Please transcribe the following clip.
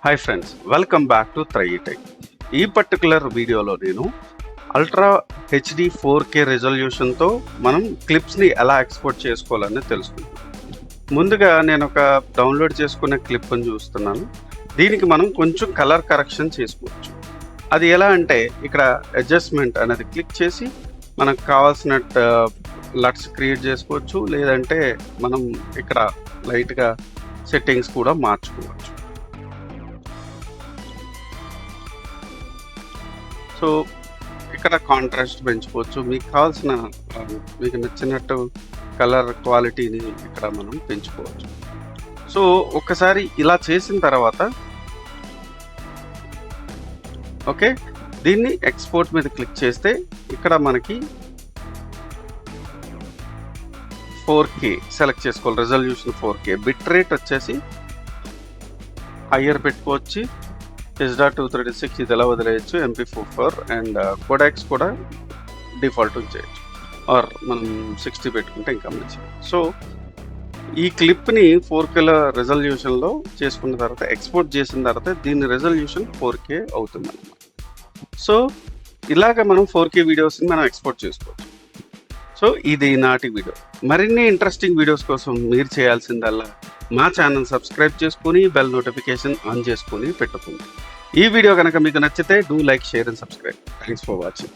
Hi friends, welcome back to Tritech. ఈ particular వీడియోలో నేను అల్ట్రా హెచ్డి 4K రెజల్యూషన్తో మనం క్లిప్స్ని ఎలా ఎక్స్పోర్ట్ చేసుకోవాలని తెలుసుకుంటాం. ముందుగా నేను ఒక డౌన్లోడ్ చేసుకునే క్లిప్ని చూస్తున్నాను. దీనికి మనం కొంచెం కలర్ కరెక్షన్ చేసుకోవచ్చు. అది ఎలా అంటే ఇక్కడ అడ్జస్ట్మెంట్ అనేది క్లిక్ చేసి మనకు కావాల్సిన లట్స్ క్రియేట్ చేసుకోవచ్చు, లేదంటే మనం ఇక్కడ లైట్గా సెట్టింగ్స్ కూడా మార్చుకోవచ్చు. సో ఇక్కడ కాంట్రాస్ట్ పెంచుకోవచ్చు. మీకు కావాల్సిన మీకు నచ్చినట్టు కలర్ క్వాలిటీని ఇక్కడ మనం పెంచుకోవచ్చు. సో ఒక్కసారి ఇలా చేసిన తర్వాత ఓకే, దీన్ని ఎక్స్పోర్ట్ మీద క్లిక్ చేస్తే ఇక్కడ మనకి 4K సెలెక్ట్ చేసుకోవాలి. రెజల్యూషన్ 4K, బిట్ రేట్ వచ్చేసి హయ్యర్ పెట్టుకోవచ్చు. H.236 ఇది ఎలా వదిలేయచ్చు, MP4 అండ్ కోడాక్స్ కూడా డిఫాల్ట్ ఉంచేయచ్చు, ఆర్ మనం 60 పెట్టుకుంటే ఇంకా మంచిది. సో ఈ క్లిప్ని 4Kలో రెజల్యూషన్లో చేసుకున్న తర్వాత ఎక్స్పోర్ట్ చేసిన తర్వాత దీని రెజల్యూషన్ 4K అవుతుంది అన్నమాట. సో ఇలాగ మనం 4K వీడియోస్ని మనం ఎక్స్పోర్ట్ చేసుకోవచ్చు. సో ఇది నాటి వీడియో. మరిన్ని ఇంట్రెస్టింగ్ వీడియోస్ కోసం మీరు చేయాల్సిందల్లా మా ఛానల్ సబ్స్క్రైబ్ చేసుకుని బెల్ నోటిఫికేషన్ ఆన్ చేసుకుని పెట్టుకోండి. ఈ వీడియో కనుక మీకు నచ్చితే do like, share and subscribe. Thanks for watching.